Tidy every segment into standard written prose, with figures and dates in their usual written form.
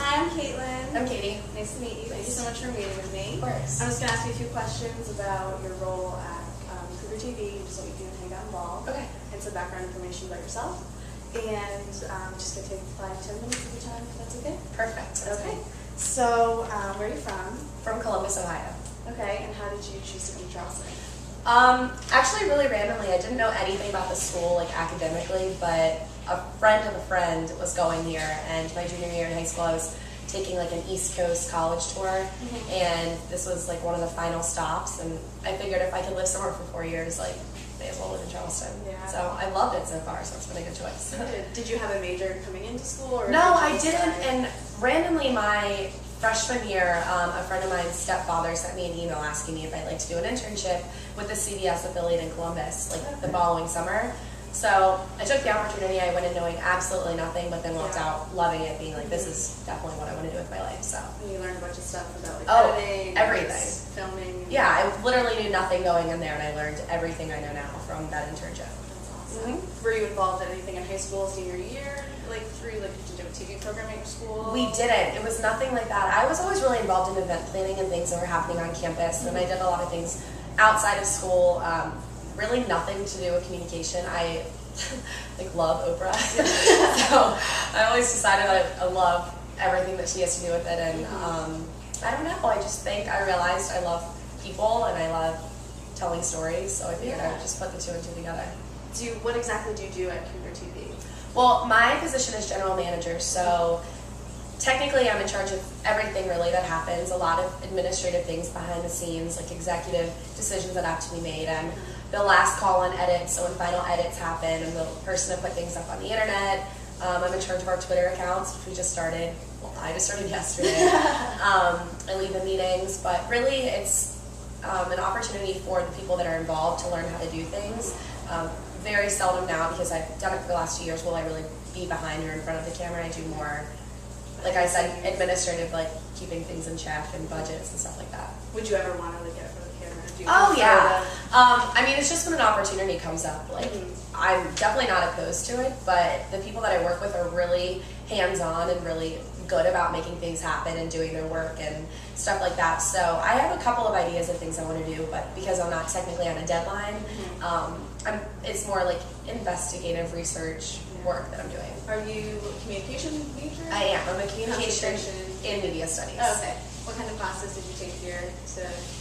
Hi, I'm Caitlin. I'm Katie. Nice to meet you. Thank you so much for meeting with me. Of course. I'm just going to ask you a few questions about your role at Cougar TV, just so we can kind of get involved. Okay. And some background information about yourself. And just going to take 5-10 minutes of your time, if that's okay? Perfect. Okay. So, where are you from? From Columbus, Ohio. Okay, and how did you choose to come to Charleston? Actually, really randomly. I didn't know anything about the school, like academically, but a friend of a friend was going here, and my junior year in high school, I was taking like an East Coast college tour, and this was like one of the final stops, and I figured if I could live somewhere for 4 years, like, may as well live in Charleston. Yeah. So I loved it so far, so it's been a good choice. Did you have a major coming into school? Or No, I didn't, and randomly my freshman year, a friend of mine's stepfather sent me an email asking me if I'd like to do an internship with the CBS affiliate in Columbus, like the following summer. So I took the opportunity. I went in knowing absolutely nothing, but then walked out loving it, being like, this is definitely what I want to do with my life. So. And you learned a bunch of stuff about like editing, everything, filming. Yeah, I literally knew nothing going in there, and I learned everything I know now from that internship. That's awesome. Were you involved in anything in hay school senior year? Like did you do a TV program at your school? We didn't. It was nothing like that. I was always really involved in event planning and things that were happening on campus, and I did a lot of things outside of school. Really nothing to do with communication. I like love Oprah, so I always decided I love everything that she has to do with it, and I don't know. I just think I realized I love people and I love telling stories, so I figured I would just put the two and two together. What exactly do you do at Cougar TV? Well, my position is general manager, so technically I'm in charge of everything really that happens, a lot of administrative things behind the scenes, like executive decisions that have to be made. I'm the last call on edits, so when final edits happen, I'm the person to put things up on the internet. I'm in charge of our Twitter accounts, which we just started. Well, I just started yesterday. I lead the meetings, but really it's an opportunity for the people that are involved to learn how to do things. Very seldom now, because I've done it for the last 2 years, will I really be behind or in front of the camera. I do more, like I said, administrative, like keeping things in check and budgets and stuff like that. Would you ever want to like get in front of the camera? Oh yeah. I mean, it's just when an opportunity comes up. Like, I'm definitely not opposed to it, but the people that I work with are really hands-on and really good about making things happen and doing their work and stuff like that. So I have a couple of ideas of things I want to do, but because I'm not technically on a deadline, it's more like investigative research work that I'm doing. Are you a communication major? I am. I'm a communication in media studies. Oh, okay. What kind of classes did you take here?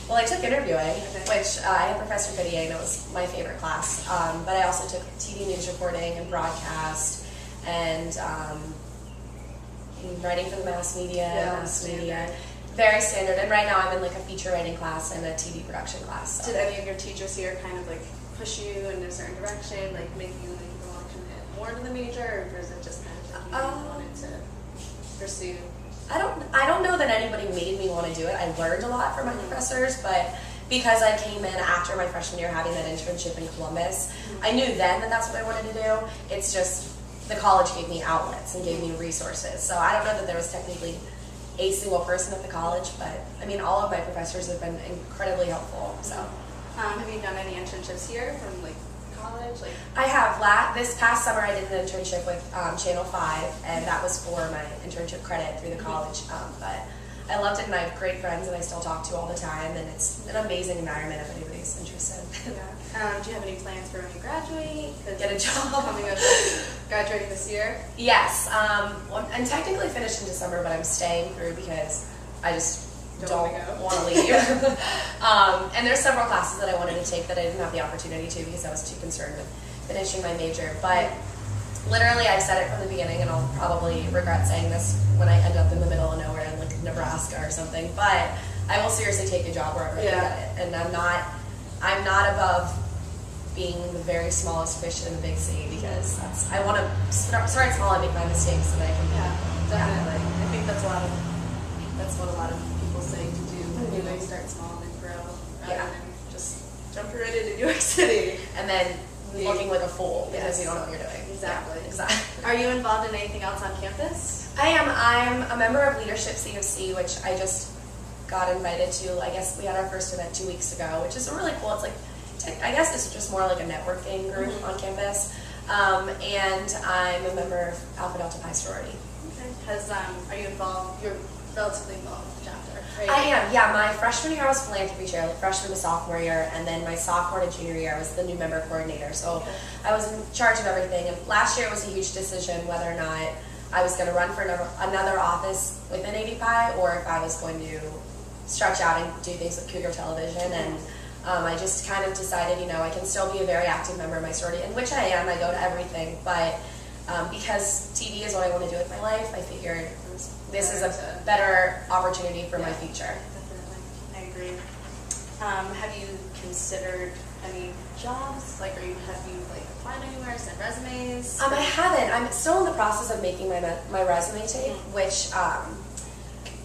Well, I took interviewing, which I had Professor Goodyear, and it was my favorite class. But I also took TV news reporting and broadcast and writing for the mass media. Very standard. And right now I'm in like a feature writing class and a TV production class. So. Did any of your teachers here kind of like push you in a certain direction, like make you like want to commit more to the major, or is it just kind of something you wanted to pursue? I don't know that anybody made me want to do it. I learned a lot from my professors, but because I came in after my freshman year having that internship in Columbus, I knew then that that's what I wanted to do. It's just the college gave me outlets and gave me resources. So I don't know that there was technically a single person at the college, but I mean, all of my professors have been incredibly helpful. So, have you done any internships here from like college? Like I have. This past summer, I did an internship with Channel 5, and that was for my internship credit through the college. But I loved it, and I have great friends that I still talk to all the time, and it's an amazing environment if anybody's interested. Yeah. Do you have any plans for when you graduate? Get a job. Coming up, graduating this year? Yes. Well, I'm technically finished in December, but I'm staying through because I just don't want to leave. And there's several classes that I wanted to take that I didn't have the opportunity to because I was too concerned with finishing my major. But literally, I've said it from the beginning, and I'll probably regret saying this when I end up in the middle of nowhere in like Nebraska or something. But I will seriously take a job wherever I can get it, and I'm not above being the very smallest fish in the big sea, because I want to start small and make my mistakes so that I can. Yeah, definitely. I think that's what a lot of people say to do. You know, you start small and then grow, rather than just jump right into New York City and then looking like a fool because you don't know what you're doing. Exactly. Yeah, exactly. Are you involved in anything else on campus? I am. I'm a member of Leadership CFC, which I just got invited to. I guess we had our first event 2 weeks ago, which is really cool. It's like, I guess it's just more like a networking group on campus. And I'm a member of Alpha Delta Pi sorority. Okay. Are you involved? You're relatively involved with the chapter, right? I am, yeah. My freshman year I was philanthropy chair, like freshman to sophomore year, and then my sophomore to junior year I was the new member coordinator. So I was in charge of everything. And last year it was a huge decision whether or not I was going to run for another office within ADPI or if I was going to stretch out and do things with Cougar Television. And I just kind of decided, I can still be a very active member of my sorority, in which I am. I go to everything, but because TV is what I want to do with my life, I figured this is a better opportunity for my future. Definitely, I agree. Have you considered any jobs? Have you applied anywhere, sent resumes? I haven't. I'm still in the process of making my resume tape, which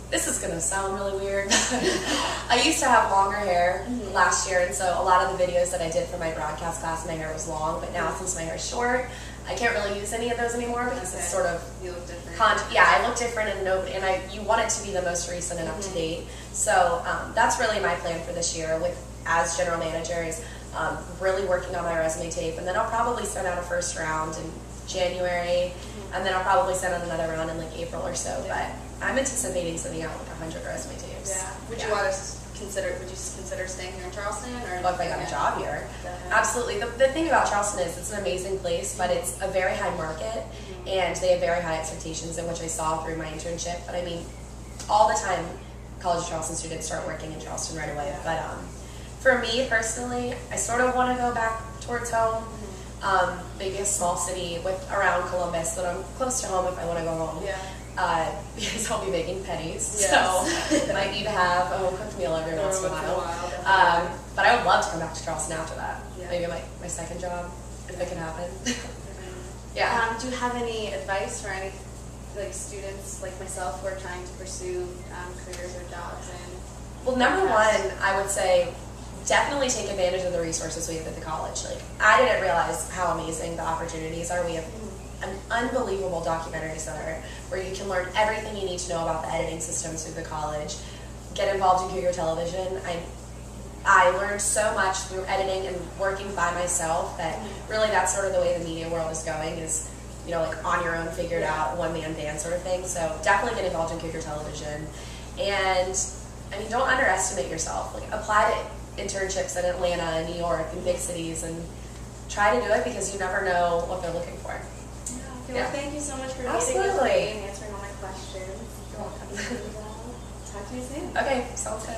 this is going to sound really weird. I used to have longer hair last year, and so a lot of the videos that I did for my broadcast class, my hair was long, but now since my hair is short, I can't really use any of those anymore because it's sort of you look different. I look different, and you want it to be the most recent and up to date. So that's really my plan for this year as general manager is really working on my resume tape, and then I'll probably send out a first round in January, and then I'll probably send out another round in April or so. But I'm anticipating sending out 100 resume tapes. Yeah. Would you consider staying here in Charleston, or if I got a job here? Absolutely. The thing about Charleston is it's an amazing place, but it's a very high market, and they have very high expectations, in which I saw through my internship. But I mean, all the time, College of Charleston students start working in Charleston right away. But for me personally, I sort of want to go back towards home. Maybe a small city around Columbus, but I'm close to home if I want to go home. Yeah. Because I'll be making pennies, Yes. So might need to have a home cooked meal every once in a while. But I would love to come back to Charleston after that. Yeah. Maybe my second job, if it can happen. Yeah. Do you have any advice for any students like myself who are trying to pursue careers or jobs? Well, number one, I would say definitely take advantage of the resources we have at the college. I didn't realize how amazing the opportunities are. We have an unbelievable documentary center where you can learn everything you need to know about the editing systems through the college. Get involved in Cougar Television. I learned so much through editing and working by myself that really that's sort of the way the media world is going, is on your own, figured out, one-man band sort of thing. So definitely get involved in Cougar Television. And don't underestimate yourself. Apply to internships in Atlanta and New York and big cities, and try to do it because you never know what they're looking for. Well, thank you so much for meeting with me and answering all my questions. You're welcome. Talk to you soon. Okay, sounds good.